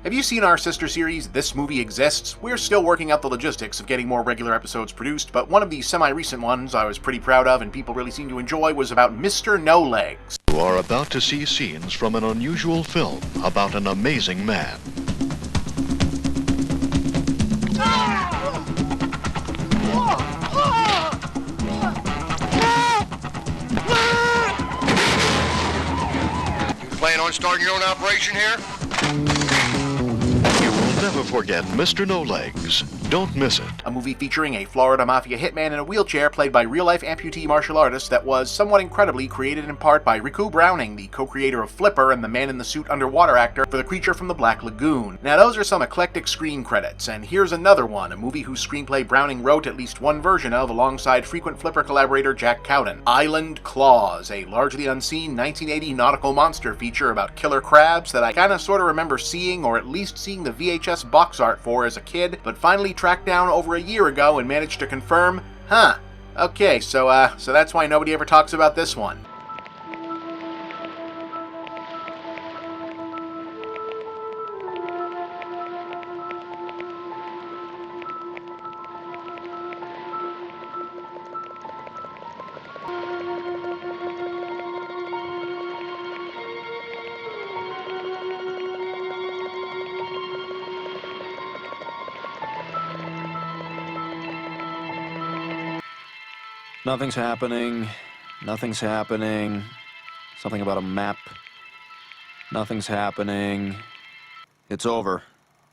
Have you seen our sister series, This Movie Exists? We're still working out the logistics of getting more regular episodes produced, but one of the semi-recent ones I was pretty proud of and people really seem to enjoy was about Mr. No Legs. You are about to see scenes from an unusual film about an amazing man. You plan on starting your own operation here? You will never forget Mr. No Legs. Don't miss it. A movie featuring a Florida mafia hitman in a wheelchair played by real-life amputee martial artist that was, somewhat incredibly, created in part by Riku Browning, the co-creator of Flipper and the man-in-the-suit underwater actor for The Creature from the Black Lagoon. Now those are some eclectic screen credits, and here's another one, a movie whose screenplay Browning wrote at least one version of alongside frequent Flipper collaborator Jack Cowden. Island Claws, a largely unseen 1980 nautical monster feature about killer crabs that I kinda sorta remember seeing, or at least seeing the VHS box art for as a kid, but finally tracked down over a year ago and managed to confirm, okay, so that's why nobody ever talks about this one. Nothing's happening. Nothing's happening. Something about a map. Nothing's happening. It's over.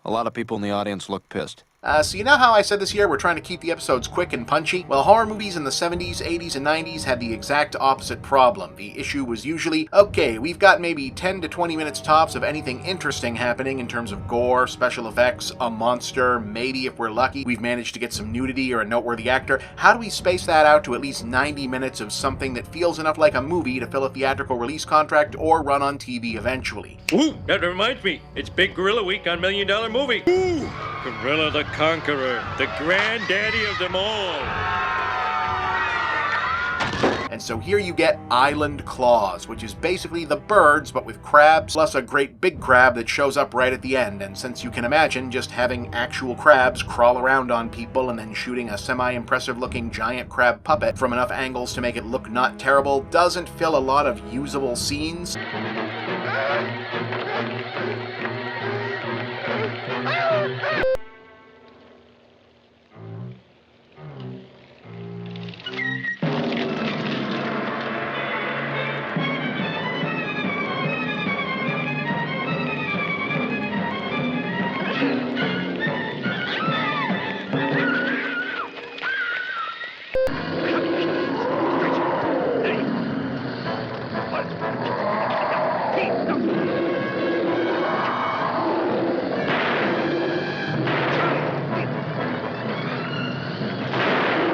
A lot of people in the audience look pissed. So you know how I said this year we're trying to keep the episodes quick and punchy? Well, horror movies in the 70s, 80s, and 90s had the exact opposite problem. The issue was usually, okay, we've got maybe 10 to 20 minutes tops of anything interesting happening in terms of gore, special effects, a monster, maybe if we're lucky, we've managed to get some nudity or a noteworthy actor. How do we space that out to at least 90 minutes of something that feels enough like a movie to fill a theatrical release contract or run on TV eventually? Ooh, that reminds me. It's Big Gorilla Week on $1 Million Movie. Ooh, Gorilla the Conqueror, the granddaddy of them all. And so here you get Island Claws, which is basically The Birds, but with crabs, plus a great big crab that shows up right at the end. And since you can imagine just having actual crabs crawl around on people and then shooting a semi-impressive looking giant crab puppet from enough angles to make it look not terrible doesn't fill a lot of usable scenes.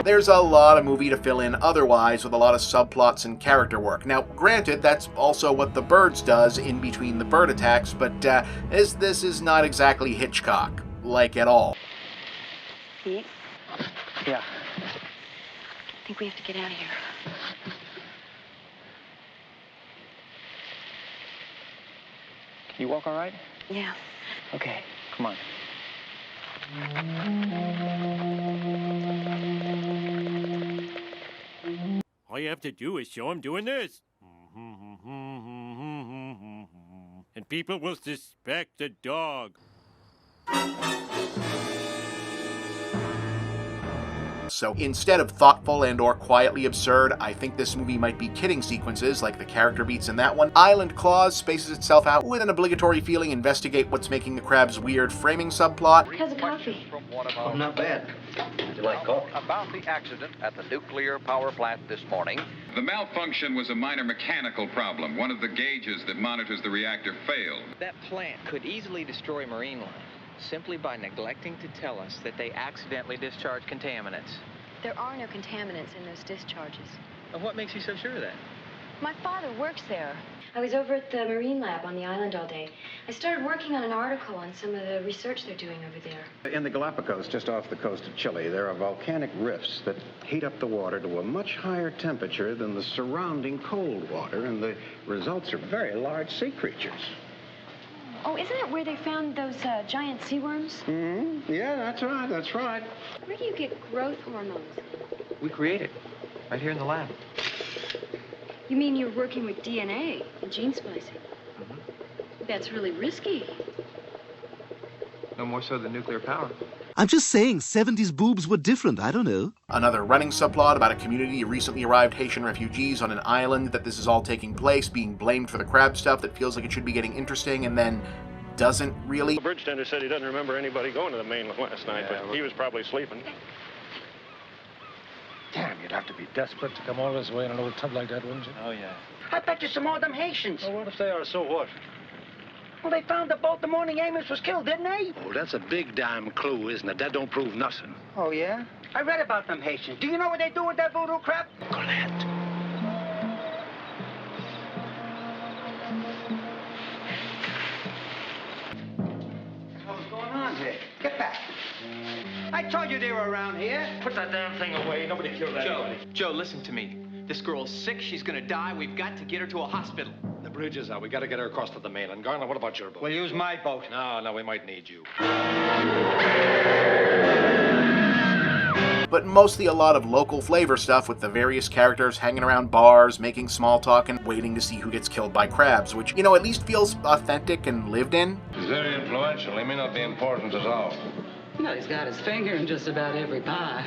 There's a lot of movie to fill in otherwise with a lot of subplots and character work. Now, granted, that's also what The Birds does in between the bird attacks, but this is not exactly Hitchcock, like at all. Pete? Yeah. I think we have to get out of here. You walk all right? Yeah. Okay, come on. All you have to do is show him doing this. And people will suspect the dog. So instead of thoughtful and or quietly absurd, I think this movie might be kidding sequences like the character beats in that one. Island Claws spaces itself out with an obligatory feeling investigate what's making the crabs weird framing subplot. How's the coffee? Oh, not bad. Would you like coffee? About the accident at the nuclear power plant this morning. The malfunction was a minor mechanical problem. One of the gauges that monitors the reactor failed. That plant could easily destroy marine life simply by neglecting to tell us that they accidentally discharged contaminants. There are no contaminants in those discharges. And what makes you so sure of that? My father works there. I was over at the Marine Lab on the island all day. I started working on an article on some of the research they're doing over there. In the Galapagos, just off the coast of Chile, there are volcanic rifts that heat up the water to a much higher temperature than the surrounding cold water, and the results are very large sea creatures. Oh, isn't that where they found those giant sea worms? Mm-hmm. Yeah, that's right, that's right. Where do you get growth hormones? We create it. Right here in the lab. You mean you're working with DNA and gene splicing? That's really risky. No more so than nuclear power. I'm just saying, 70s boobs were different. I don't know. Another running subplot about a community of recently arrived Haitian refugees on an island, that this is all taking place, being blamed for the crab stuff that feels like it should be getting interesting and then doesn't really. The bridge tender said he doesn't remember anybody going to the mainland last night, but he was probably sleeping. Damn, you'd have to be desperate to come all this way in an old tub like that, wouldn't you? Oh, yeah. I bet you some more of them Haitians. Well, what if they are? So what? Well, they found the boat the morning Amos was killed, didn't they? Oh, that's a big damn clue, isn't it? That don't prove nothing. Oh, yeah? I read about them Haitians. Do you know what they do with that voodoo crap? Colette. What's going on here? Get back. I told you they were around here. Put that damn thing away. Nobody killed anybody. Joe, listen to me. This girl's sick. She's gonna die. We've got to get her to a hospital. The bridge is out. We got to get her across to the mainland. Garner, what about your boat? We'll use my boat. No, we might need you. But mostly a lot of local flavor stuff with the various characters hanging around bars, making small talk, and waiting to see who gets killed by crabs, which, you know, at least feels authentic and lived in. He's very influential. He may not be important at all. You know, he's got his finger in just about every pie.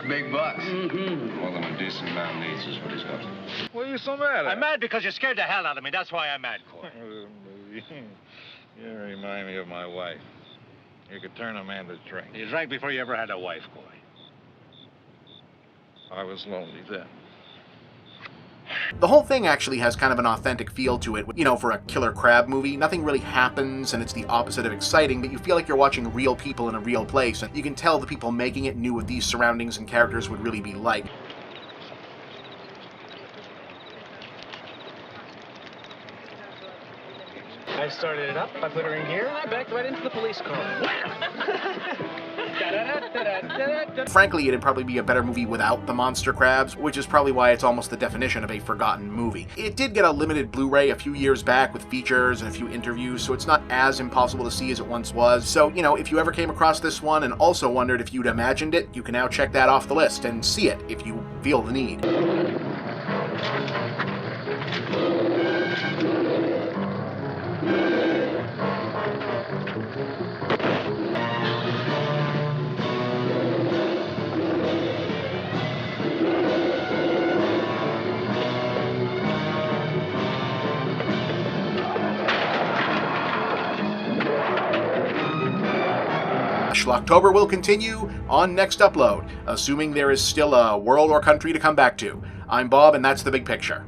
Big bucks. Mm-hmm. More than a decent man needs is what he's got. What are you so mad at? I'm mad because you scared the hell out of me. That's why I'm mad, Coy. You remind me of my wife. You could turn a man to drink. You drank before you ever had a wife, Coy. I was lonely then. The whole thing actually has kind of an authentic feel to it. You know, for a killer crab movie, nothing really happens, and it's the opposite of exciting, but you feel like you're watching real people in a real place, and you can tell the people making it knew what these surroundings and characters would really be like. I started it up, I put her in gear, and I backed right into the police car. Frankly, it'd probably be a better movie without the monster crabs, which is probably why it's almost the definition of a forgotten movie. It did get a limited Blu-ray a few years back with features and a few interviews, so it's not as impossible to see as it once was. So, you know, if you ever came across this one and also wondered if you'd imagined it, you can now check that off the list and see it if you feel the need. Schlocktober will continue on next upload, assuming there is still a world or country to come back to. I'm Bob, and that's the big picture.